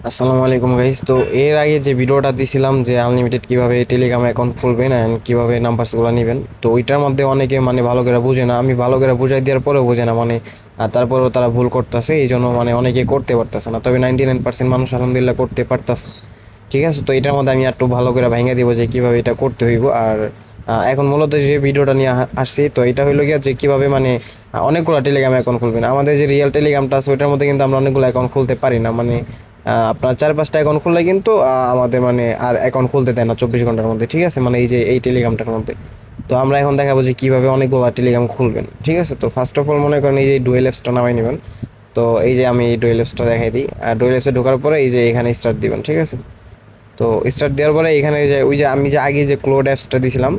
আসসালামু আলাইকুম গাইস। তো এর আগে যে ভিডিওটা দিছিলাম যে আনলিমিটেড কিভাবে টেলিগ্রাম অ্যাকাউন্ট খুলবেন এন্ড কিভাবে নাম্বারসগুলো নেবেন, তো ওইটার মধ্যে অনেকে মানে ভালো করে বুঝে না। আমি ভালো করে বুঝাই দেওয়ার পরেও বুঝে না মানে, আর তারপরেও তারা ভুল করতেছে, এই জন্য মানে অনেকে করতে পারতেছে না। তবে 99% মানুষ আলহামদুলিল্লাহ করতে পারতেছে। ঠিক আছে, তো এটার মধ্যে আমি একটু ভালো করে ভাঙিয়ে দিব যে কিভাবে এটা করতে হইব। আর এখন মূলত যে ভিডিওটা নিয়ে আসছি, তো এটা হইলো গিয়া যে কিভাবে মানে অনেকগুলো টেলিগ্রাম অ্যাকাউন্ট খুলবেন। আমাদের যে রিয়েল টেলিগ্রামটা আছে ওইটার মধ্যে কিন্তু আমরা অনেকগুলো অ্যাকাউন্ট খুলতে পারি না মানে, আপনার 4-5টা অ্যাকাউন্ট খুললে কিন্তু আমাদের মানে আর অ্যাকাউন্ট খুলতে দেয় না 24 ঘন্টার মধ্যে। ঠিক আছে, মানে এই যে এই টেলিগ্রামটার মধ্যে। তো আমরা এখন দেখাবো যে কিভাবে অনেকগুলো টেলিগ্রাম খুলবেন। ঠিক আছে, তো ফার্স্ট অফ অল মনে করেন এই যে ডুয়েল অ্যাপসটা নামাই নেবেন। তো এই যে আমি ডুয়েল অ্যাপসটা দেখাই দিই, আর ডুয়েল অ্যাপসে ঢোকার পরে এই যে এখানে স্টার্ট দিবেন। ঠিক আছে, তো স্টার্ট দেওয়ার পরে এখানে যে ওই যে আমি যে আগে যে ক্লোড অ্যাপসটা দিছিলাম,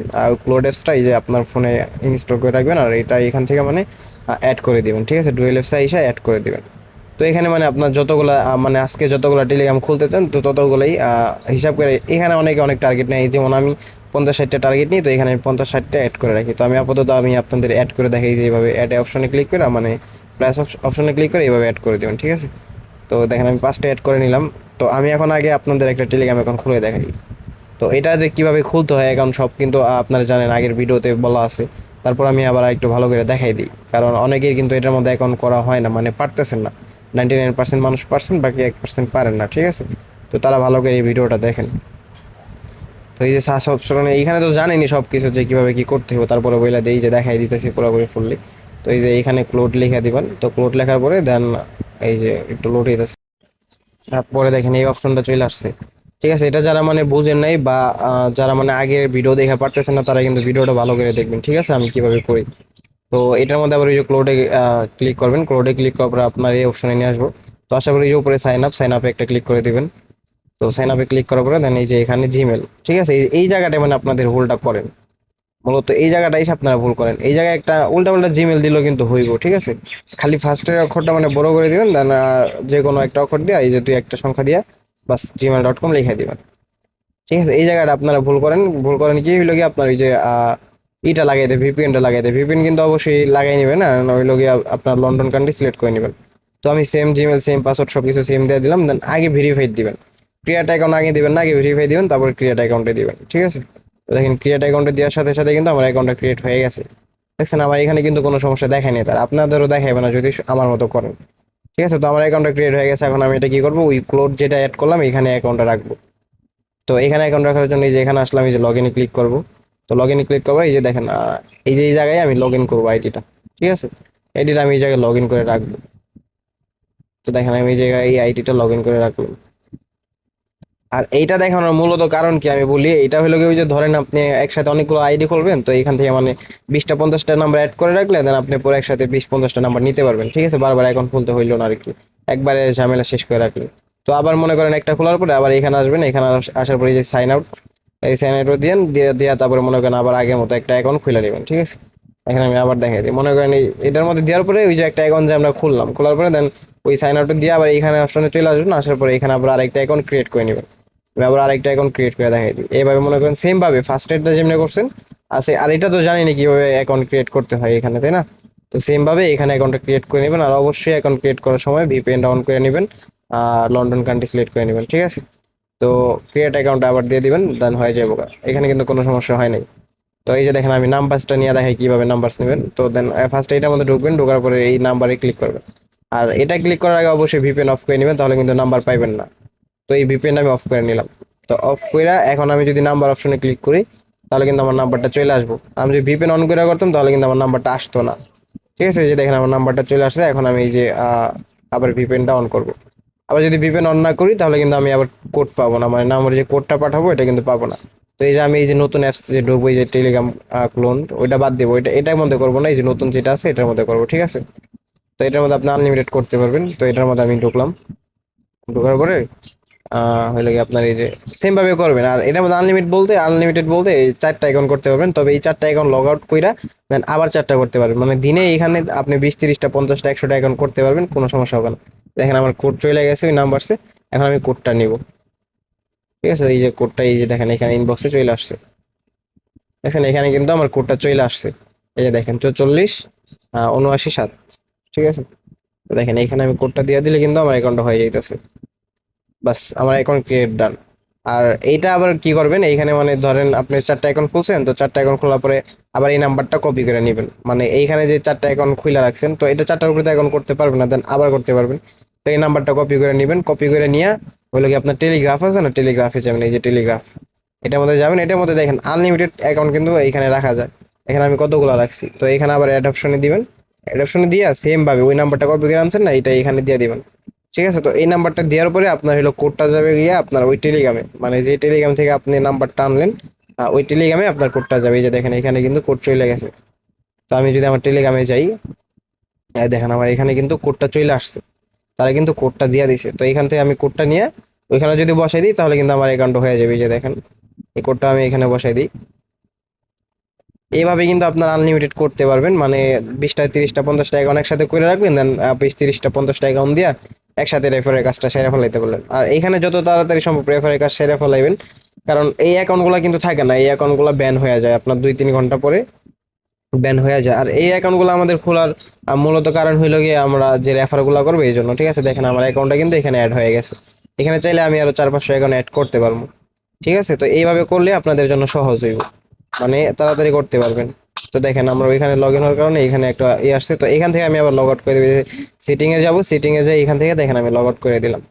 ক্লোড অ্যাপসটা এই যে আপনার ফোনে ইনস্টল করে রাখবেন, আর এটা এখান থেকে মানে অ্যাড করে দিবেন। ঠিক আছে, ডুয়েল অ্যাপসে এসে অ্যাড করে দিবেন। তো এখানে মানে আপনার যতগুলা মানে আজকে যতগুলা টেলিগ্রাম খুলতে চান তো ততগুলোই হিসাব করে এখানে অনেকে অনেক টার্গেট নেয়। যেমন আমি 50-60টা টার্গেট নিই, তো এখানে আমি 50-60টা অ্যাড করে রাখি। তো আমি আপাতত আমি আপনাদের অ্যাড করে দেখাই যে এইভাবে অ্যাড অপশনে ক্লিক করে মানে প্লাস অপশনে ক্লিক করে এইভাবে অ্যাড করে দেবেন। ঠিক আছে, তো দেখেন আমি 5টা অ্যাড করে নিলাম। তো আমি এখন আগে আপনাদের একটা টেলিগ্রাম অ্যাকাউন্ট খুলে দেখাই। তো এটা যে কিভাবে খুলতে হয় অ্যাকাউন্ট সব কিন্তু আপনারা জানেন, আগের ভিডিওতে বলা আছে। তারপর আমি আবার একটু ভালো করে দেখাই দিই, কারণ অনেকের কিন্তু এটার মধ্যে অ্যাকাউন্ট করা হয় না মানে পারতেছেন না। 99% মানুষ পারছেন, বাকি 1% পারেন না। ঠিক আছে, তো তারা ভালো করে এই ভিডিওটা দেখেন। তো এই যে সার্চ অপশনে এইখানে তো জানেনি সব কিছু যে কিভাবে কি করতে হবে, তারপরে বইলা দেই যে দেখাই দিতেছি পুরোপুরি ফুললি। তো এই যে এইখানে ক্লোড লিখে দিবেন, তো ক্লোড লেখার পরে দেন এই যে একটু লোড হইতেছে, তারপরে দেখেন এই অপশনটা চলে আসছে। ঠিক আছে, এটা যারা মানে বুঝেন নাই বা যারা মানে আগের ভিডিও দেখা পারতেছেন না, তারা কিন্তু ভিডিওটা ভালো করে দেখবেন। ঠিক আছে, আমি কিভাবে করি। তো এটার মধ্যে আবার এই যে ক্লোডে ক্লিক করবেন, ক্লোডে ক্লিক করার পরে আপনার এই অপশনে নিয়ে আসবো। তো আশা করি এই যে উপরে সাইন আপে একটা ক্লিক করে দিবেন। তো সাইন আপে ক্লিক করার পরে দেন এই যে এখানে জিমেল। ঠিক আছে, এই জায়গাটায় মানে আপনাদের ভুলটা করেন, মূলত এই জায়গাটাই আপনারা ভুল করেন। এই জায়গায় একটা উল্টা উল্টা জিমেল দিলেও কিন্তু হইব। ঠিক আছে, খালি ফার্স্টের অক্ষরটা মানে বড় করে দিবেন, দেন যে কোনো একটা অক্ষর দিয়ে এই যে দুই একটা সংখ্যা দিয়ে বাস gmail.com লিখে দিবেন। ঠিক আছে, এই জায়গাটা আপনারা ভুল করেন কি হইলো কি আপনার ওই যে ইটা লাগাই দেয়, ভিপিএনটা লাগাই দেয়। ভিপিএন কিন্তু অবশ্যই লাগাই নেবেন, না ওইলো গিয়ে আপনার লন্ডন কান্ট্রি সিলেক্ট করে নেবেন। তো আমি সেম জিমেল সেম পাসওয়ার্ড সব কিছু সেম দিয়ে দিলাম, দেন আগে ভেরিফাই দিবেন। ক্রিয়েট অ্যাকাউন্ট আগে দিবেন না, আগে ভেরিফাই দিবেন, তারপর ক্রিয়েট অ্যাকাউন্টে দিবেন। ঠিক আছে, তো দেখেন ক্রিয়েট অ্যাকাউন্টে দেওয়ার সাথে সাথে কিন্তু আমার অ্যাকাউন্টটা ক্রিয়েট হয়ে গেছে। দেখছেন আমার এখানে কিন্তু কোনো সমস্যা দেখায়নি, তার আপনাদেরও দেখাবে না যদি আমার মতো করেন। ঠিক আছে, তো আমার অ্যাকাউন্টটা ক্রিয়েট হয়ে গেছে। এখন আমি এটা কি করবো, ওই ক্লোড যেটা অ্যাড করলাম এখানে অ্যাকাউন্টটা রাখবো। তো এখানে অ্যাকাউন্ট রাখার জন্য এই যে এখানে আসলাম, এই যে লগ ইনে ক্লিক করবো। তো লগ ইনে ক্লিক করবো, এই যে দেখেন এই যে এই জায়গায় আমি লগ ইন করবো আইডিটা। ঠিক আছে, আইডিটা আমি এই জায়গায় লগ ইন করে রাখবো। তো দেখেন আমি এই জায়গায় এই আইডিটা লগ ইন করে রাখলাম। আর এইটা দেখানোর মূলত কারণ কি আমি বলি, এটা হলো কি ওই যে ধরেন আপনি একসাথে অনেকগুলো আইডি খুলবেন, তো এখান থেকে মানে 20টা 50টা নাম্বার অ্যাড করে রাখলে দেন আপনি পরে একসাথে 20-50টা নাম্বার নিতে পারবেন। ঠিক আছে, বারবার অ্যাকাউন্ট খুলতে হইলো না আর কি, একবারে ঝামেলা শেষ করে রাখলেন। তো আবার মনে করেন একটা খোলার পরে আবার এখানে আসবেন, এখানে আসার পরে এই যে সাইন আউট, এই সাইন আউট দিয়ে তারপরে মনে করেন আবার আগের মতো একটা অ্যাকাউন্ট খুলে নেবেন। ঠিক আছে, এখানে আমি আবার দেখাই দিই, মনে করেন এটার মধ্যে দেওয়ার পরে ওই যে একটা অ্যাকাউন্ট যে আমরা খুললাম, খোলার পরে দেন ওই সাইন আউট দিয়ে আবার এখানে অপশনে চলে আসবেন। আসার পরে এখানে আবার আরেকটা অ্যাকাউন্ট ক্রিয়েট করে নেবেন। আমি আবার আরেকটা অ্যাকাউন্ট ক্রিয়েট করে দেখাই দিই। এইভাবে মনে করেন সেম ভাবে ফার্স্ট এডটা যেমনি করছেন আছে, আর এটা তো জানি না কিভাবে অ্যাকাউন্ট ক্রিয়েট করতে হয় এখানে, তাই না? তো সেম ভাবে এখানে অ্যাকাউন্টটা ক্রিয়েট করে নেবেন, আর অবশ্যই অ্যাকাউন্ট ক্রিয়েট করার সময় ভিপিএন ডাউন করে নেবেন, আর লন্ডন কান্ট্রি সিলেক্ট করে নেবেন। ঠিক আছে, তো ক্রিয়েট অ্যাকাউন্ট আবার দিয়ে দিবেন, দেন হয়ে যাবে। এখানে কিন্তু কোনো সমস্যা হয় নাই। তো এই যে দেখেন আমি নাম্বারসটা নিয়ে দেখাই কিভাবে নাম্বারস নেবেন। তো দেন ফার্স্ট এটার মধ্যে ঢুকবেন, ঢোকার পরে এই নাম্বারে ক্লিক করবেন। আর এটা ক্লিক করার আগে অবশ্যই ভিপিএন অফ করে নেবেন, তাহলে কিন্তু নাম্বার পাইবেন না। তো এই ভিপিএন আমি অফ করে নিলাম। তো অফ করে এখন আমি যদি নাম্বার অপশনে ক্লিক করি, তাহলে কিন্তু আমার নাম্বারটা চলে আসবো। আমি যদি ভিপিএন অন করে করতাম তাহলে কিন্তু আমার নাম্বারটা আসতো না। ঠিক আছে, এই যে দেখেন আমার নাম্বারটা চলে আসছে। এখন আমি এই যে আবার ভিপিএনটা অন করব। আবার যদি ভিপিএন অন না করি তাহলে কিন্তু আমি আবার কোড পাবো না, মানে নাম্বার যে কোডটা পাঠাবো এটা কিন্তু পাবো না। তো এই যে আমি এই যে নতুন অ্যাপস যে ঢুকবো, এই যে টেলিগ্রাম ক্লোন, ওইটা বাদ দেবো, এটার মধ্যে করবো না, এই যে নতুন যেটা আছে এটার মধ্যে করবো। ঠিক আছে, তো এটার মধ্যে আপনি আনলিমিটেড করতে পারবেন। তো এটার মধ্যে আমি ঢুকলাম, ঢোকার পরে হইলো গিয়ে আপনার এই যে সেম ভাবে করবেন। আর এটার মধ্যে আনলিমিটেড বলতে এই 4টা অ্যাকাউন্ট করতে পারবেন, তবে এই 4টা অ্যাকাউন্ট লগ আউট কইরা দেন আবার 4টা করতে পারবেন। মানে দিনে এখানে আপনি 20-30টা 50টা 100টা অ্যাকাউন্ট করতে পারবেন, কোনো সমস্যা হবে না। দেখেন আমার কোড চলে গেছে ওই নাম্বারসে। এখন আমি কোডটা নিব। ঠিক আছে, এই যে কোডটা এই যে দেখেন এখানে ইনবক্সে চলে আসছে। দেখেন এখানে কিন্তু আমার কোডটা চলে আসছে, এই যে দেখেন 44 79 7। ঠিক আছে, তো দেখেন এখানে আমি কোডটা দিয়ে দিলে কিন্তু আমার অ্যাকাউন্টটা হয়ে যাইতেছে। বাস আমার অ্যাকাউন্ট ক্রিয়েট ডান। আর এইটা আবার কি করবেন, এইখানে মানে ধরেন আপনি 4টা অ্যাকাউন্ট খুলছেন, তো 4টা অ্যাকাউন্ট খোলার পরে আবার এই নাম্বারটা কপি করে নেবেন, মানে এইখানে যে 4টা অ্যাকাউন্ট খুলে রাখছেন, তো এটা 4টার উপরে তো অ্যাকাউন্ট করতে পারবেন না, দেন আবার করতে পারবেন। তো এই নাম্বারটা কপি করে নেবেন, কপি করে নিয়ে হলো কি আপনার টেলিগ্রাফ আছে না, টেলিগ্রাফে যাবেন, এই যে টেলিগ্রাফ, এটার মধ্যে যাবেন, এটার মধ্যে দেখেন আনলিমিটেড অ্যাকাউন্ট কিন্তু এইখানে রাখা যায়। এখানে আমি কতগুলো রাখছি, তো এখানে আবার অ্যাড অপশনে দিবেন, অ্যাড অপশনে দিয়ে সেম ভাবে ওই নাম্বারটা কপি করে আনছেন না, এটা এখানে দিয়ে দিবেন। ঠিক আছে, তো এই নাম্বারটা দেওয়ার পরে আপনার হলো কোডটা যাবে গিয়ে আপনার ওই টেলিগ্রামে, মানে যে টেলিগ্রাম থেকে আপনি নাম্বারটা আনলেন, ওই টেলিগ্রামে আপনার কোডটা যাবে। এই যে দেখেন এখানে কিন্তু কোড চলে গেছে। তো আমি যদি আমার টেলিগ্রামে যাই, দেখেন আমার এখানে কিন্তু কোডটা চলে আসছে, তারা কিন্তু কোডটা দিয়ে দিছে। তো এখান থেকে আমি কোডটা নিয়ে ওইখানে যদি বসাই দিই, তাহলে কিন্তু আমার অ্যাকাউন্ট হয়ে যাবে। এই যে দেখেন এই কোডটা আমি এখানে বসাই দিই। এইভাবে কিন্তু আপনার আনলিমিটেড করতে পারবেন, মানে 20টা 30টা 50টা অ্যাকাউন্ট একসাথে করে রাখবেন, দেন 20 30টা 50টা অ্যাকাউন্ট দিয়া একসাথে রেফারের কাজটা সেরে ফেলাইতে পারলেন। আর এখানে যত তাড়াতাড়ি সম্ভব রেফারের কাজ সেরে ফেলাইবেন, কারণ এই অ্যাকাউন্টগুলো কিন্তু থাকে না, এই অ্যাকাউন্টগুলো ব্যান হয়ে যায় আপনার 2 3 ঘন্টা পরে ব্যান হয়ে যায়। আর এই অ্যাকাউন্টগুলো আমাদের খোলার মূলত কারণ হইলো গিয়ে আমরা যে রেফারগুলো করবো এই জন্য। ঠিক আছে, দেখেন আমার অ্যাকাউন্টটা কিন্তু এখানে অ্যাড হয়ে গেছে, এখানে চাইলে আমি আরো 4 500 অ্যাকাউন্ট অ্যাড করতে পারবো। ঠিক আছে, তো এইভাবে করলে আপনাদের জন্য সহজ হইব, মানে তাড়াতাড়ি করতে পারবেন। তো দেখেন আমরা ওইখানে লগ ইন হওয়ার কারণে এখানে একটা আসছে, তো এখান থেকে আমি আবার লগ আউট করে দেবো। সিটিং এ যাব, সিটিং এ যাই, এখান থেকে দেখেন আমি লগ আউট করে দিলাম।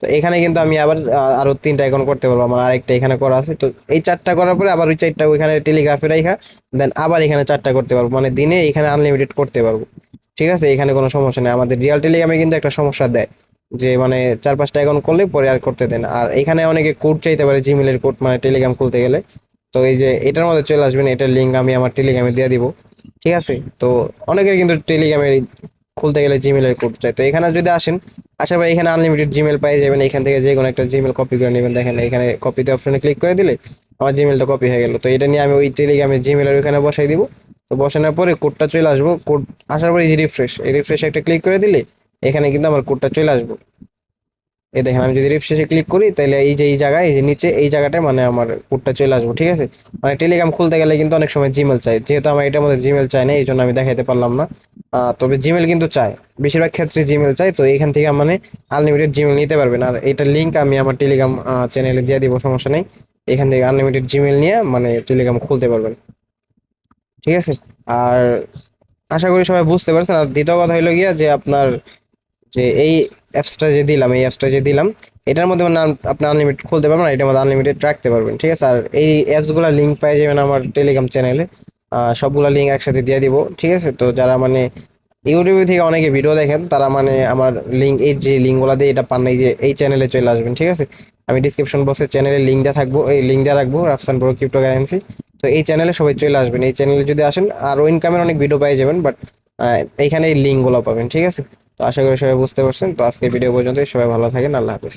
তো এখানে কিন্তু আমি আবার আরো 3টা অ্যাকাউন্ট করতে পারবো, আমার আরেকটা এখানে করা আছে। তো এই 4টা করার পরে আবার ওই 4টা ওইখানে টেলিগ্রাফে রাখা, দেন আবার এখানে 4টা করতে পারবো, মানে দিনে এখানে আনলিমিটেড করতে পারবো। ঠিক আছে, এখানে কোনো সমস্যা নেই। আমাদের রিয়াল টেলিগ্রামে কিন্তু একটা সমস্যা দেয়, যে মানে 4 5টা অ্যাকাউন্ট করলে পরে আর করতে দেন। আর এখানে অনেকে কোড চাইতে পারে, জিমেলের কোড, মানে টেলিগ্রাম খুলতে গেলে। তো এই যে এটার মধ্যে চলে আসবেন, এটার লিঙ্ক আমি আমার টেলিগ্রামে দিয়ে দিব। ঠিক আছে, তো অনেকের কিন্তু টেলিগ্রামে খুলতে গেলে জিমেলের কোড চাই। তো এখানে যদি আসেন, আশা করি এখানে আনলিমিটেড জিমেল পেয়ে যাবেন। এখান থেকে যে কোনো একটা জিমেল কপি করে নেবেন, দেখেন এখানে কপিতে অপশনে ক্লিক করে দিলে আমার জিমেলটা কপি হয়ে গেল। তো এটা নিয়ে আমি ওই টেলিগ্রামে জিমেলের ওইখানে বসাই দিব। তো বসানোর পরে কোডটা চলে আসবো, কোড আসার পরে এই যে রিফ্রেশ, এই রিফ্রেশে একটা ক্লিক করে দিলে এখানে কিন্তু আমার কোডটা চলে আসবো। এই দেখেন আমি যদি রিফ্রেশে ক্লিক করি, তাহলে এই যে এই জায়গায়, এই যে নিচে এই জায়গাটায় মানে আমার কোডটা চলে আসবো। ঠিক আছে, মানে টেলিগ্রাম খুলতে গেলে কিন্তু অনেক সময় জিমেল চাই, যেহেতু আমার এটার মধ্যে জিমেল চাই না, এই জন্য আমি দেখাইতে পারলাম না। তবে জিমেল কিন্তু চাই, বেশিরভাগ ক্ষেত্রে জিমেল চাই। তো এখান থেকে মানে আনলিমিটেড জিমেল নিতে পারবেন। আর এটার লিঙ্ক আমি আমার টেলিগ্রাম চ্যানেলে দিয়ে দিব, সমস্যা নেই। এখান থেকে আনলিমিটেড জিমেল নিয়ে মানে টেলিগ্রাম খুলতে পারবেন। ঠিক আছে, আর আশা করি সবাই বুঝতে পারছেন। আর দ্বিতীয় কথা হলো গিয়া যে আপনার যে এই অ্যাপসটা যে দিলাম, এই অ্যাপসটা যে দিলাম, এটার মধ্যে মানে আপনি আনলিমিটেড খুলতে পারবেন, আর এটার মধ্যে আনলিমিটেড রাখতে পারবেন। ঠিক আছে, আর এই অ্যাপসগুলোর লিঙ্ক পেয়ে যাবেন আমার টেলিগ্রাম চ্যানেলে, সবগুলা লিঙ্ক একসাথে দিয়ে দিব। ঠিক আছে, তো যারা মানে ইউটিউবে থেকে অনেকে ভিডিও দেখেন, তারা মানে আমার লিঙ্ক, এই যে লিঙ্কগুলো দিয়ে এটা পান না, এই যে এই চ্যানেলে চলে আসবেন। ঠিক আছে, আমি ডিসক্রিপশন বক্সে চ্যানেলের লিঙ্ক দেওয়া থাকবো, এই লিঙ্ক দিয়ে রাখবো, রাফসান প্রো ক্রিপ্টোকারেন্সি। তো এই চ্যানেলে সবাই চলে আসবেন, এই চ্যানেলে যদি আসেন আরও ইনকামের অনেক ভিডিও পেয়ে যাবেন, বাট এইখানে এই লিঙ্কগুলো পাবেন। ঠিক আছে, তো আশা করি সবাই বুঝতে পারছেন। তো আজকে ভিডিও পর্যন্তই, সবাই ভালো থাকেন, আল্লাহ হাফেজ।